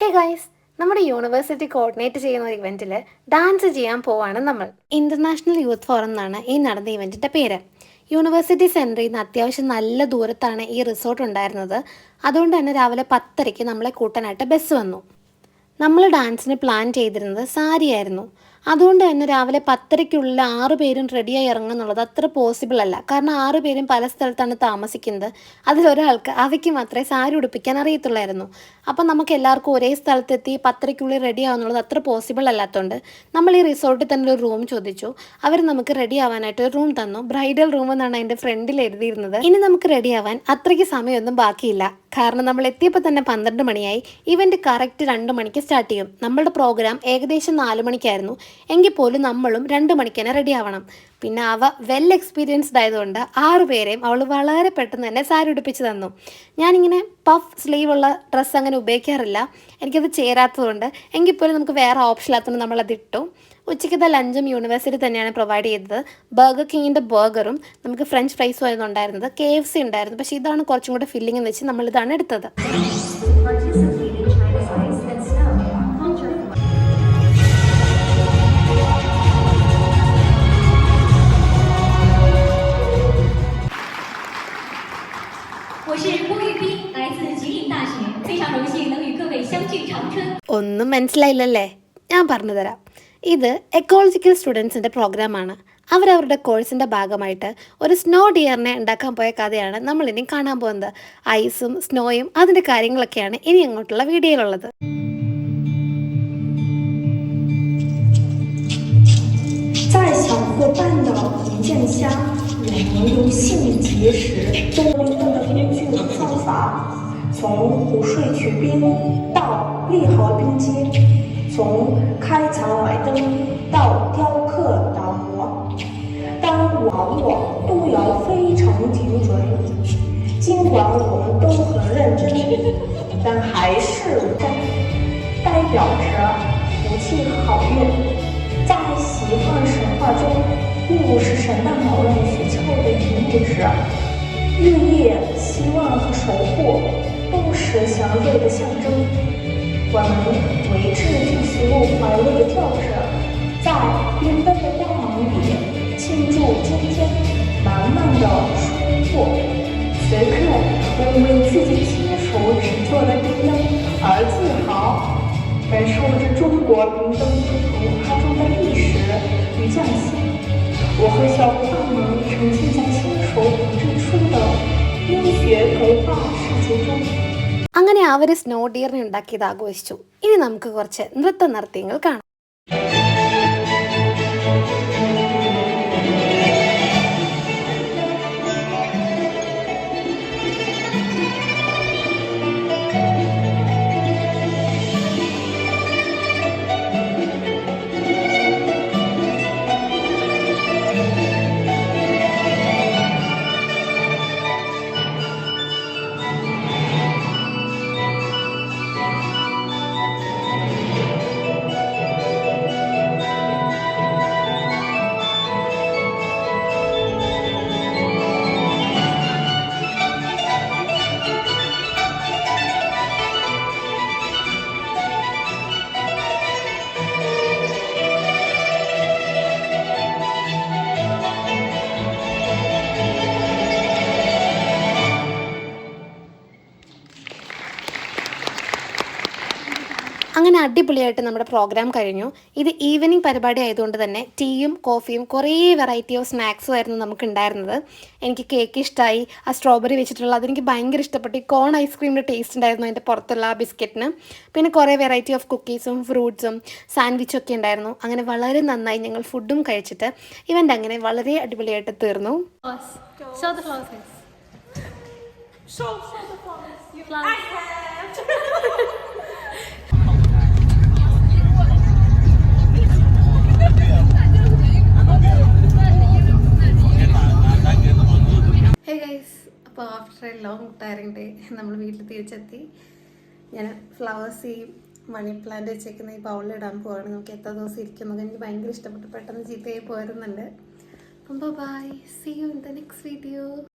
Hey guys, നമ്മുടെ university coordinate ചെയ്യുന്ന ഒരു ഇവൻറ്റിൽ ഡാൻസ് ചെയ്യാൻ പോവാണ് നമ്മൾ. ഇന്റർനാഷണൽ യൂത്ത് ഫോറം എന്നാണ് ഈ നടന്ന ഇവൻറ്റിൻ്റെ പേര്. യൂണിവേഴ്സിറ്റി സെൻറ്ററിൽ നിന്ന് അത്യാവശ്യം നല്ല ദൂരത്താണ് ഈ റിസോർട്ട് ഉണ്ടായിരുന്നത്. അതുകൊണ്ട് തന്നെ രാവിലെ 10:30 നമ്മളെ കൂട്ടാനായിട്ട് ബസ് വന്നു. നമ്മൾ ഡാൻസിന് പ്ലാൻ ചെയ്തിരുന്നത് സാരിയായിരുന്നു. അതുകൊണ്ട് തന്നെ രാവിലെ 10:30-ക്കുള്ളിൽ 6 പേരും റെഡിയായി ഇറങ്ങുക എന്നുള്ളത് അത്ര പോസിബിൾ അല്ല. കാരണം 6 പേരും പല സ്ഥലത്താണ് താമസിക്കുന്നത്. അതിലൊരാൾക്ക് അവയ്ക്ക് മാത്രമേ സാരി ഉടുപ്പിക്കാൻ അറിയത്തുള്ളായിരുന്നു. അപ്പം നമുക്ക് എല്ലാവർക്കും ഒരേ സ്ഥലത്തെത്തി 10:30-ക്കുള്ളിൽ റെഡി ആവുന്നുള്ളത് അത്ര പോസിബിൾ അല്ലാത്തതുകൊണ്ട് നമ്മൾ ഈ റിസോർട്ടിൽ തന്നെ ഒരു റൂം ചോദിച്ചു. അവർ നമുക്ക് റെഡി ആവാനായിട്ട് ഒരു റൂം തന്നു. ബ്രൈഡൽ റൂം എന്നാണ് അതിൻ്റെ ഫ്രണ്ടിൽ എഴുതിയിരുന്നത്. ഇനി നമുക്ക് റെഡി ആവാൻ അത്രയ്ക്ക് സമയമൊന്നും ബാക്കിയില്ല. കാരണം നമ്മൾ എത്തിയപ്പോൾ തന്നെ 12 മണിയായി. ഇവൻറ്റ് കറക്റ്റ് 2 മണിക്ക് സ്റ്റാർട്ട് ചെയ്യും. നമ്മളുടെ പ്രോഗ്രാം ഏകദേശം 4 മണിക്കായിരുന്നു. എങ്കിൽ പോലും നമ്മളും 2 മണിക്ക് തന്നെ റെഡി ആവണം. പിന്നെ അവ വെൽ എക്സ്പീരിയൻസ്ഡ് ആയതുകൊണ്ട് 6 പേരെയും അവൾ വളരെ പെട്ടെന്ന് തന്നെ സാരി ഉടുപ്പിച്ച് തന്നു. ഞാനിങ്ങനെ പഫ് സ്ലീവുള്ള ഡ്രസ്സ് അങ്ങനെ ഉപയോഗിക്കാറില്ല, എനിക്കത് ചേരാത്തതുകൊണ്ട്. എങ്കിൽ പോലും നമുക്ക് വേറെ ഓപ്ഷൻ ഇല്ലാത്തതുകൊണ്ട് നമ്മളത് ഇട്ടു. ഉച്ചയ്ക്കത്തെ ലഞ്ചും യൂണിവേഴ്സിറ്റി തന്നെയാണ് പ്രൊവൈഡ് ചെയ്തത്. ബർഗർ കിങ്ങിൻ്റെ ബർഗറും നമുക്ക് ഫ്രഞ്ച് ഫ്രൈസും ആയിരുന്നു ഉണ്ടായിരുന്നത്. KFC ഉണ്ടായിരുന്നു, പക്ഷേ ഇതാണ് കുറച്ചും കൂടെ ഫില്ലിംഗ് എന്ന് വെച്ച് നമ്മളിതാണ് എടുത്തത്. ഒന്നും മനസ്സിലായില്ലല്ലേ? ഞാൻ പറഞ്ഞു തരാം. ഇത് എക്കോളജിക്കൽ സ്റ്റുഡൻസിൻ്റെ പ്രോഗ്രാമാണ്. അവരവരുടെ കോഴ്സിൻ്റെ ഭാഗമായിട്ട് ഒരു സ്നോ ഡിയറിനെ ഉണ്ടാക്കാൻ പോയ കഥയാണ് നമ്മളിനി കാണാൻ പോകുന്നത്. ഐസും സ്നോയും അതിൻ്റെ കാര്യങ്ങളൊക്കെയാണ് ഇനി അങ്ങോട്ടുള്ള വീഡിയോയിലുള്ളത്.从湖水取冰到利豪冰阶，从开墙买灯到雕刻打磨，当往往都要非常精准。尽管我们都很认真，但还是真代表着福气好运。在习惯神话中，雾是神的毛人雪橇的引领者，日夜希望和守护都是祥瑞的象征。我们为之巨石路怀乐地跳着，在缤纷的光芒里庆祝今天满满的收获。此刻，我们为自己亲手制作的冰灯而自豪，感受着中国冰灯自从它中的历史与匠心。我和小伙伴们沉浸在亲手谱制出的冰雪童话世界中。അങ്ങനെ അവർ സ്നോ ഡിയറിനെ ഉണ്ടാക്കിയത് ആഘോഷിച്ചു. ഇനി നമുക്ക് കുറച്ച് നൃത്ത നൃത്യങ്ങൾ കാണാം. അങ്ങനെ അടിപൊളിയായിട്ട് നമ്മുടെ പ്രോഗ്രാം കഴിഞ്ഞു. ഇത് ഈവനിങ് പരിപാടി ആയതുകൊണ്ട് തന്നെ ടീയും കോഫിയും കുറേ വെറൈറ്റി ഓഫ് സ്നാക്സും ആയിരുന്നു നമുക്ക് ഉണ്ടായിരുന്നത്. എനിക്ക് കേക്ക് ഇഷ്ടമായി. ആ സ്ട്രോബെറി വെച്ചിട്ടുള്ള അതെനിക്ക് ഭയങ്കര ഇഷ്ടപ്പെട്ടു. ഈ കോൺ ഐസ്ക്രീമിൻ്റെ ടേസ്റ്റ് ഉണ്ടായിരുന്നു അതിൻ്റെ പുറത്തുള്ള ആ ബിസ്ക്കറ്റിന്. പിന്നെ കുറേ വെറൈറ്റി ഓഫ് കുക്കീസും ഫ്രൂട്ട്സും സാൻഡ്വിച്ചും ഒക്കെ ഉണ്ടായിരുന്നു. അങ്ങനെ വളരെ നന്നായി ഞങ്ങൾ ഫുഡും കഴിച്ചിട്ട് ഇവൻ്റ് അങ്ങനെ വളരെ അടിപൊളിയായിട്ട് തീർന്നു. ഹേ ഗൈസ്, അപ്പോൾ after A long tiring day നമ്മൾ വീട്ടിൽ തിരിച്ചെത്തി. ഞാൻ ഫ്ലവേഴ്സ് ഈ മണി പ്ലാന്റ് വെച്ചേക്കുന്ന ഈ ബൗളിലിടാൻ പോവാണ്. നമുക്ക് എത്ര ദിവസം ഇരിക്കുന്നത് എനിക്ക് ഭയങ്കര ഇഷ്ടപ്പെട്ടു. പെട്ടെന്ന് ചീത്തയായി പോരുന്നുണ്ട്. അപ്പം bye, see you in the next video.